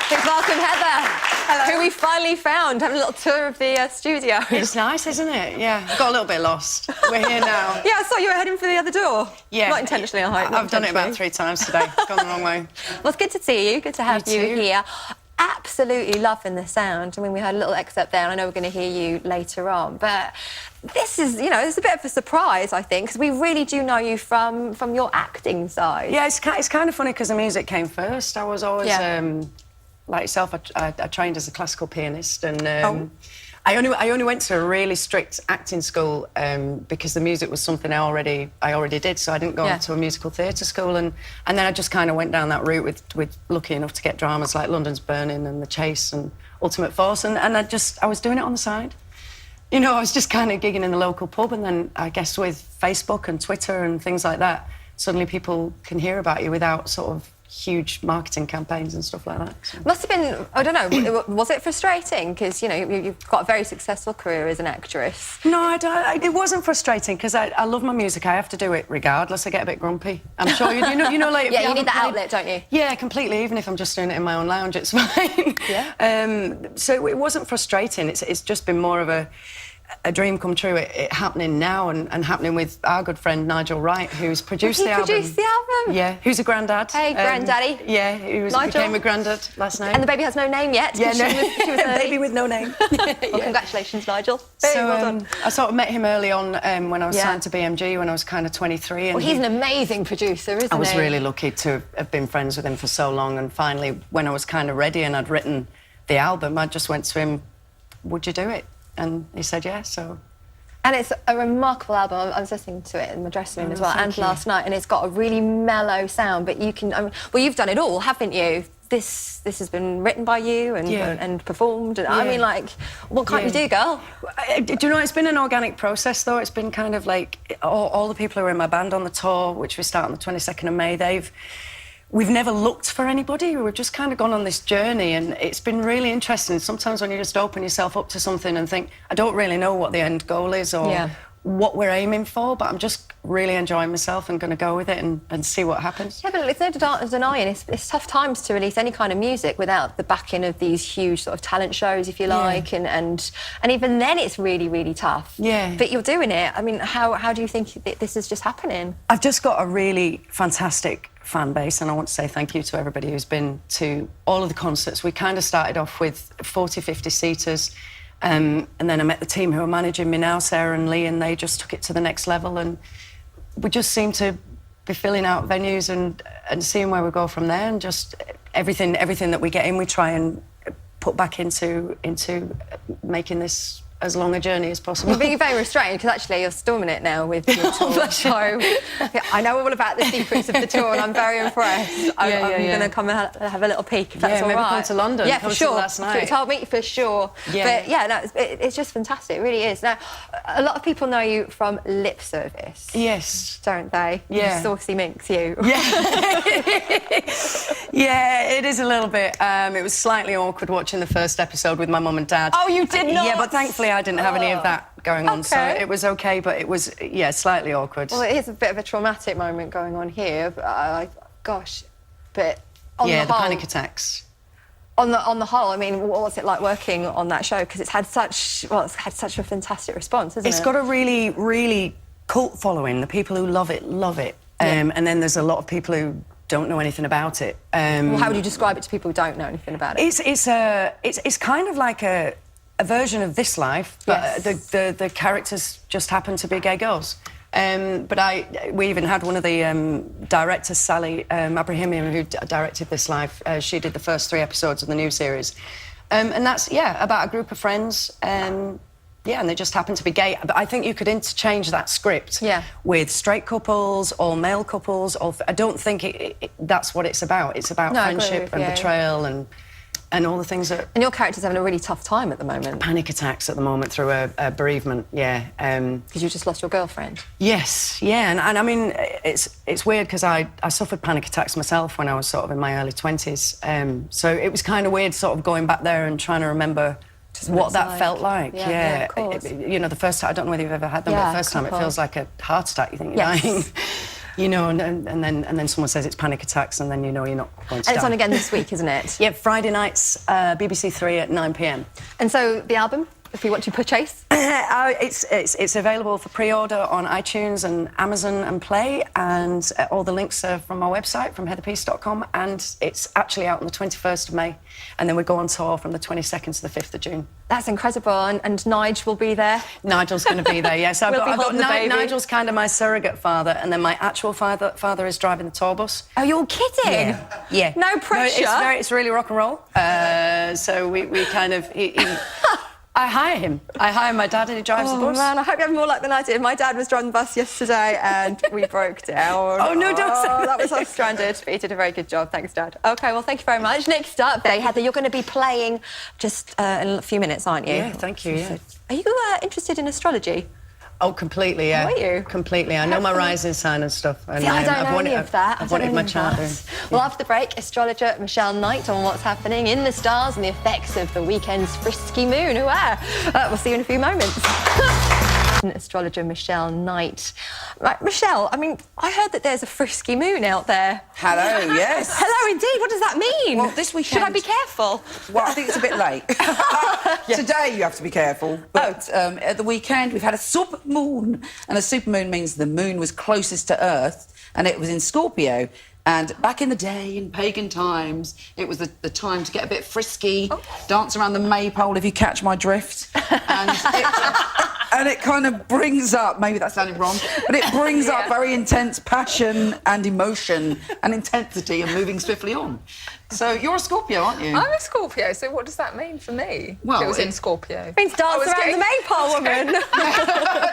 Please welcome Heather. Hello. Who we finally found, having a little tour of the studio. It's nice, isn't it? Yeah, got a little bit lost. We're here now. Yeah, I saw you were heading for the other door. Yeah. Not intentionally, I hope. I've done it about 3 times today. It's gone the wrong way. Well, it's good to see you. Good to have you here. Absolutely loving the sound. I mean, we heard a little excerpt there, and I know we're going to hear you later on. But this is, you know, it's a bit of a surprise, I think, because we really do know you from your acting side. Yeah, it's kind of funny because the music came first. I was always, like yourself, I trained as a classical pianist, and I only went to a really strict acting school because the music was something I already did. So I didn't go to a musical theatre school, and then I just kind of went down that route with lucky enough to get dramas like London's Burning and The Chase and Ultimate Force, and I was doing it on the side. You know, I was just kind of gigging in the local pub, and then I guess with Facebook and Twitter and things like that, suddenly people can hear about you without sort of huge marketing campaigns and stuff like that. So. Must have been, I don't know, was it frustrating? Because, you know, you've got a very successful career as an actress. No, it wasn't frustrating because I love my music. I have to do it regardless. I get a bit grumpy. I'm sure you know, like... Yeah, you need that outlet, don't you? Yeah, completely. Even if I'm just doing it in my own lounge, it's fine. Yeah. So it wasn't frustrating. It's just been more of a dream come true, it happening now and happening with our good friend Nigel Wright, who's produced the album. He produced the album? Yeah, who's a granddad. Hey, granddaddy. Yeah, he became a granddad last night. And the baby has no name yet. Yeah, no. She was a baby with no name. Well, congratulations, Nigel. Very well done. I sort of met him early on when I was signed to BMG when I was kind of 23. And well, he's an amazing producer, isn't he? I was really lucky to have been friends with him for so long, and finally, when I was kind of ready and I'd written the album, I just went to him, would you do it? And he said yes, so... And it's a remarkable album. I was listening to it in my dressing room as well, and last night, and it's got a really mellow sound, but you can... I mean, well, you've done it all, haven't you? This has been written by you and performed, and I mean, like, what can't you do, girl? Do you know, it's been an organic process, though. It's been kind of like all the people who are in my band on the tour, which we start on the 22nd of May, we've never looked for anybody. We've just kind of gone on this journey, and it's been really interesting. Sometimes when you just open yourself up to something and think, I don't really know what the end goal is or what we're aiming for, but I'm just really enjoying myself and going to go with it and see what happens. Yeah, but it's no denying it's tough times to release any kind of music without the backing of these huge sort of talent shows, if you like, and even then it's really, really tough. Yeah. But you're doing it. I mean, how do you think this is just happening? I've just got a really fantastic fan base, and I want to say thank you to everybody who's been to all of the concerts. We kind of started off with 40, 50 seaters, and then I met the team who are managing me now, Sarah and Lee, and they just took it to the next level, and we just seem to be filling out venues and seeing where we go from there, and just everything that we get in, we try and put back into making this as long a journey as possible. You're being very restrained, because actually you're storming it now with your tour. So I know all about the secrets of the tour, and I'm very impressed. I'm going to come and have a little peek, if that's all right. Maybe come to London. Yeah, for sure. Last night. You told me, for sure. Yeah. But yeah, no, it's just fantastic. It really is. Now, a lot of people know you from lip service. Yes. Don't they? Yeah. Saucy minx, you. Yeah. Yeah, it is a little bit. It was slightly awkward watching the first episode with my mum and dad. Oh, you did not? Yeah, but thankfully I didn't have any of that going on, so it was okay, but it was, slightly awkward. Well, it is a bit of a traumatic moment going on here, gosh, but on the whole... the panic attacks. On the whole, I mean, what was it like working on that show? Because it's had such a fantastic response, hasn't it? It's got a really, really cult following. The people who love it, love it. And then there's a lot of people who don't know anything about it. Well, how would you describe it to people who don't know anything about it? It's kind of like a version of This Life, but the characters just happen to be gay girls. But we even had one of the directors, Sally Abrahamian, who directed This Life. She did the first 3 episodes of the new series. And that's, about a group of friends. And they just happen to be gay. But I think you could interchange that script with straight couples or male couples. I don't think that's what it's about. It's about friendship and betrayal and all the things that... And your character's having a really tough time at the moment. Panic attacks at the moment through a bereavement, Because you just lost your girlfriend. Yes, and I mean, it's weird because I suffered panic attacks myself when I was sort of in my early 20s. So it was kind of weird sort of going back there and trying to remember what that felt like. Yeah, of course. You know, the first time, I don't know whether you've ever had them, but the first time it feels like a heart attack. You think you're dying. You know, and then someone says it's panic attacks, and then you know you're not going to And it's die. on again this week, isn't it? Yeah, Friday nights, BBC 3 at 9 p.m. And so the album, if you want to purchase? It's available for pre-order on iTunes and Amazon and Play, and all the links are from our website, from heatherpeace.com, and it's actually out on the 21st of May, and then we go on tour from the 22nd to the 5th of June. That's incredible, and Nige will be there? Nigel's going to be there, yes. I've got the baby. Nigel's kind of my surrogate father, and then my actual father is driving the tour bus. Oh, you're kidding? Yeah. No pressure? No, it's really rock and roll. So we kind of... I hire him. I hire my dad and he drives the bus. Oh, man, I hope you have more luck than I did. My dad was driving the bus yesterday and we broke down. Oh, no, don't say that. That was us stranded. But he did a very good job. Thanks, Dad. OK, well, thank you very much. Next up, Heather, you're going to be playing just in a few minutes, aren't you? Yeah, thank you, yeah. Are you interested in astrology? Oh, completely, yeah. Are you? Completely. I know my rising sign and stuff. And, See, I don't know any of that. I've wanted my chart doing. Well, after the break, astrologer Michelle Knight on what's happening in the stars and the effects of the weekend's frisky moon. We'll see you in a few moments. Astrologer Michelle Knight. Right, Michelle, I mean, I heard that there's a frisky moon out there. Hello, yes. Hello, indeed. What does that mean? Well, this weekend... Should I be careful? Well, I think it's a bit late. Today you have to be careful, but at the weekend we've had a super moon, and a super moon means the moon was closest to Earth, and it was in Scorpio. And back in the day, in pagan times, it was the time to get a bit frisky, dance around the maypole, if you catch my drift. And it kind of brings up, maybe that sounded wrong, but it brings up very intense passion and emotion and intensity and moving swiftly on. So you're a Scorpio, aren't you? I'm a Scorpio, so what does that mean for me? Well, it was in Scorpio. It means dance around the maypole, woman.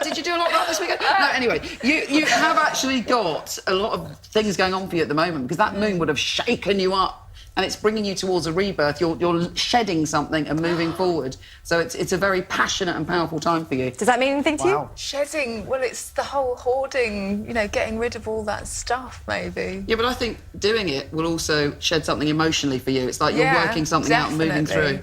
Did you do a lot of that this weekend? No, anyway, you have actually got a lot of things going on for you at the moment, because that moon would have shaken you up, and it's bringing you towards a rebirth. You're shedding something and moving forward. So it's a very passionate and powerful time for you. Does that mean anything to you? Shedding, well, it's the whole hoarding, you know, getting rid of all that stuff, maybe. Yeah, but I think doing it will also shed something emotionally for you. It's like you're working something out and moving through.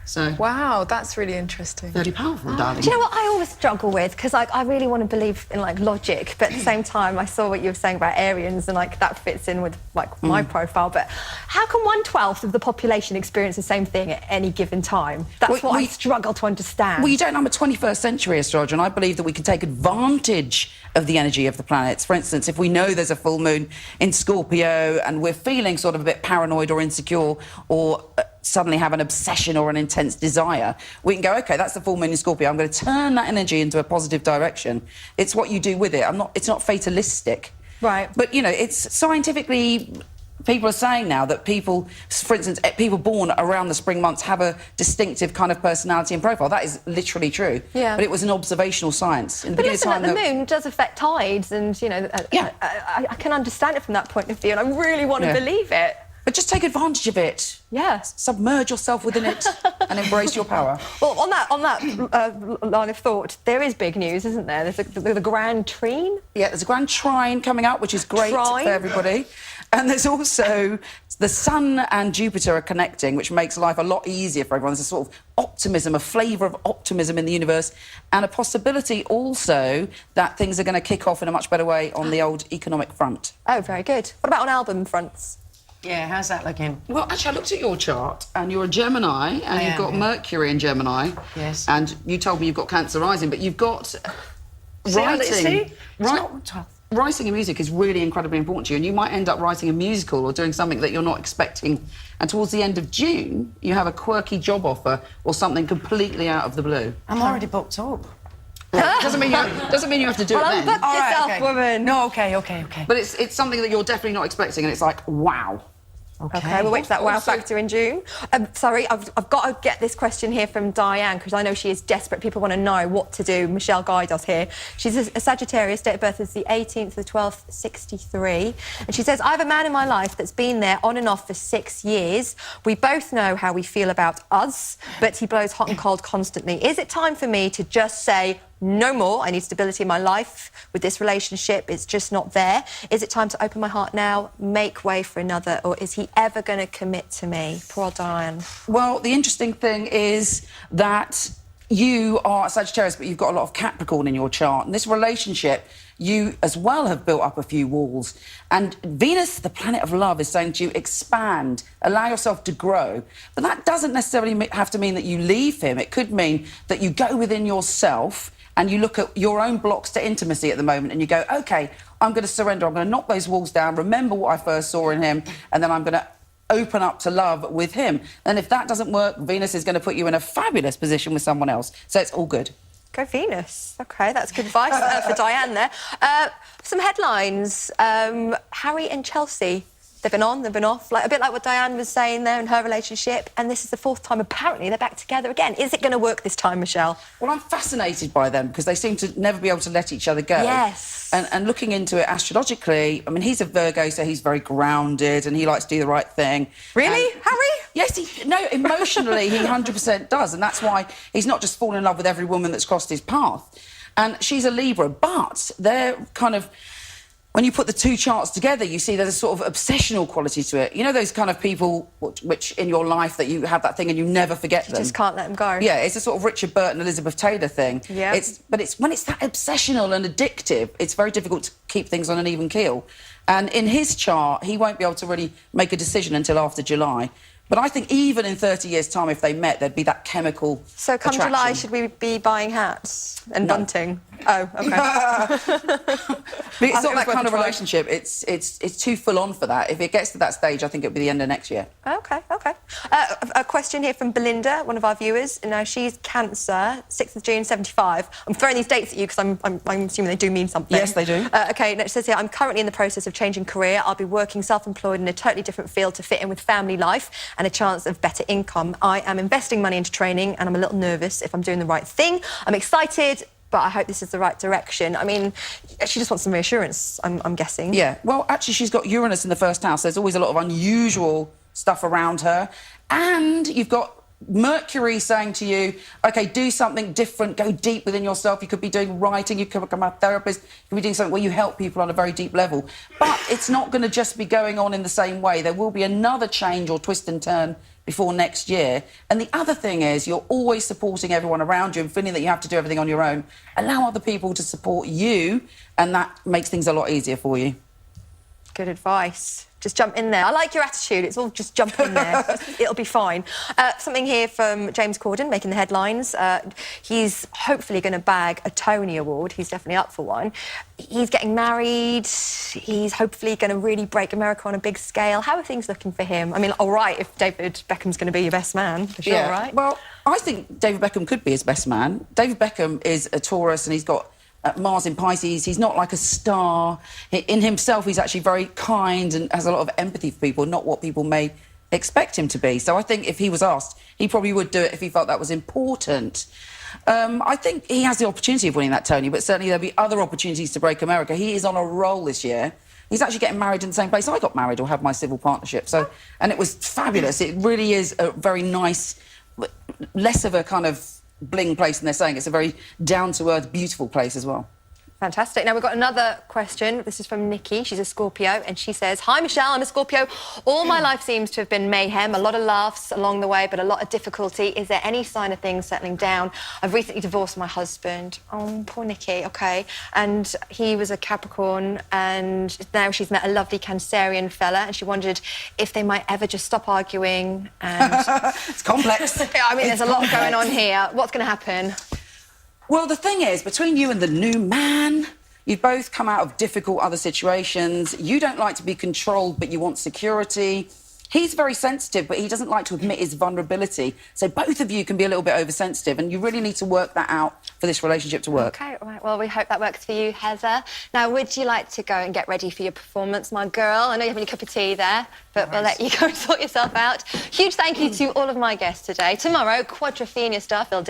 So wow, that's really interesting. Very powerful, darling. Do you know what I always struggle with? Because I really want to believe in logic, but at the same time, I saw what you were saying about Aryans, and that fits in with my profile. But how can 1/12 of the population experience the same thing at any given time? That's what I struggle to understand. Well, you don't know. I'm a 21st century astrologer, and I believe that we can take advantage of the energy of the planets. For instance, if we know there's a full moon in Scorpio and we're feeling sort of a bit paranoid or insecure, or suddenly have an obsession or an intense desire, we can go, OK, that's the full moon in Scorpio. I'm going to turn that energy into a positive direction. It's what you do with it. It's not fatalistic. Right. But, you know, it's scientifically... People are saying now that people, for instance, people born around the spring months have a distinctive kind of personality and profile. That is literally true. Yeah. But it was an observational science. In the but beginning listen, of time, the moon does affect tides, and, you know, I can understand it from that point of view, and I really want to believe it. But just take advantage of it. Yeah. Submerge yourself within it and embrace your power. Well, on that line of thought, there is big news, isn't there? There's the Grand Trine. Yeah, there's a Grand Trine coming up, which is great for everybody. And there's also the Sun and Jupiter are connecting, which makes life a lot easier for everyone. There's a sort of optimism, a flavour of optimism in the universe, and a possibility also that things are going to kick off in a much better way on the old economic front. Oh, very good. What about on album fronts? Yeah, how's that looking? Well, actually, I looked at your chart, and you're a Gemini, and you've got Mercury in Gemini. Yes. And you told me you've got Cancer rising, but you've got writing. Writing and music is really incredibly important to you, and you might end up writing a musical or doing something that you're not expecting. And towards the end of June, you have a quirky job offer or something completely out of the blue. I'm already booked up. Well, doesn't mean you have to do it then. Unbook yourself, woman. No, OK. But it's something that you're definitely not expecting, and it's like, wow. OK, we'll wait for that wow factor in June. Sorry, I've got to get this question here from Diane, because I know she is desperate. People want to know what to do. Michelle, guide us here. She's a Sagittarius, date of birth is the 18th of the 12th, 63. And she says, I have a man in my life that's been there on and off for 6 years. We both know how we feel about us, but he blows hot and cold constantly. Is it time for me to just say, no more, I need stability in my life with this relationship, it's just not there? Is it time to open my heart now, make way for another, or is he ever going to commit to me? Poor Diane. Well, the interesting thing is that you are Sagittarius, but you've got a lot of Capricorn in your chart. And this relationship, you as well have built up a few walls. And Venus, the planet of love, is saying to you, expand, allow yourself to grow. But that doesn't necessarily have to mean that you leave him. It could mean that you go within yourself and you look at your own blocks to intimacy at the moment and you go, OK, I'm going to surrender. I'm going to knock those walls down, remember what I first saw in him, and then I'm going to open up to love with him. And if that doesn't work, Venus is going to put you in a fabulous position with someone else. So it's all good. Go Venus. OK, that's good advice for Diane there. Some headlines. Harry and Chelsea. They've been on, they've been off. Like, a bit like what Diane was saying there in her relationship. And this is the 4th time, apparently, they're back together again. Is it going to work this time, Michelle? Well, I'm fascinated by them because they seem to never be able to let each other go. Yes. And looking into it astrologically, I mean, he's a Virgo, so he's very grounded and he likes to do the right thing. Really? And Harry? Yes, no, emotionally, he 100% does. And that's why he's not just fallen in love with every woman that's crossed his path. And she's a Libra, but they're kind of... When you put the two charts together, you see there's a sort of obsessional quality to it. You know those kind of people which in your life that you have that thing and you never forget them? You just can't let them go. Yeah, it's a sort of Richard Burton, Elizabeth Taylor thing. Yeah. But it's when it's that obsessional and addictive, it's very difficult to keep things on an even keel. And in his chart, he won't be able to really make a decision until after July. But I think even in 30 years' time, if they met, there'd be that chemical So come attraction. July, should we be buying hats and No. bunting? Oh, OK. But it's not that kind of relationship. It's too full on for that. If it gets to that stage, I think it'll be the end of next year. OK, OK. A question here from Belinda, one of our viewers. Now, she's Cancer, 6th of June, 75. I'm throwing these dates at you because I'm assuming they do mean something. Yes, they do. OK, it says here, I'm currently in the process of changing career. I'll be working self-employed in a totally different field to fit in with family life and a chance of better income. I am investing money into training and I'm a little nervous if I'm doing the right thing. I'm excited, but I hope this is the right direction. I mean, she just wants some reassurance, I'm guessing. Yeah, well, actually, she's got Uranus in the 1st house. There's always a lot of unusual stuff around her. And you've got Mercury saying to you, OK, do something different, go deep within yourself. You could be doing writing, you could become a therapist, you could be doing something where you help people on a very deep level. But it's not going to just be going on in the same way. There will be another change or twist and turn before next year. And the other thing is you're always supporting everyone around you and feeling that you have to do everything on your own. Allow other people to support you, and that makes things a lot easier for you. Good advice. Just jump in there. I like your attitude. It's all just jump in there. It'll be fine. Something here from James Corden, making the headlines. He's hopefully going to bag a Tony Award. He's definitely up for one. He's getting married. He's hopefully going to really break America on a big scale. How are things looking for him? I mean, all right, if David Beckham's going to be your best man, for sure, Yeah. right? Well, I think David Beckham could be his best man. David Beckham is a Taurus and he's got Mars in Pisces. He's not like a star. In himself, he's actually very kind and has a lot of empathy for people, not what people may expect him to be. So I think if he was asked, he probably would do it if he felt that was important. I think he has the opportunity of winning that Tony, but certainly there'll be other opportunities to break America. He is on a roll this year. He's actually getting married in the same place I got married or had my civil partnership. So, and it was fabulous. It really is a very nice, less of a kind of bling place than they're saying. It's a very down-to-earth, beautiful place as well. Fantastic. Now, we've got another question. This is from Nikki. She's a Scorpio, and she says, Hi, Michelle, I'm a Scorpio. All my life seems to have been mayhem, a lot of laughs along the way, but a lot of difficulty. Is there any sign of things settling down? I've recently divorced my husband. Oh, poor Nikki, OK. And he was a Capricorn, and now she's met a lovely Cancerian fella, and she wondered if they might ever just stop arguing and... It's complex. I mean, there's a lot going on here. What's going to happen? Well, the thing is, between you and the new man, you've both come out of difficult other situations. You don't like to be controlled, but you want security. He's very sensitive, but he doesn't like to admit his vulnerability. So both of you can be a little bit oversensitive, and you really need to work that out for this relationship to work. OK, all right. Well, we hope that works for you, Heather. Now, would you like to go and get ready for your performance, my girl? I know you're having a cup of tea there, but we'll let you go and sort yourself out. Huge thank you to all of my guests today. Tomorrow, Quadrophenia stuff.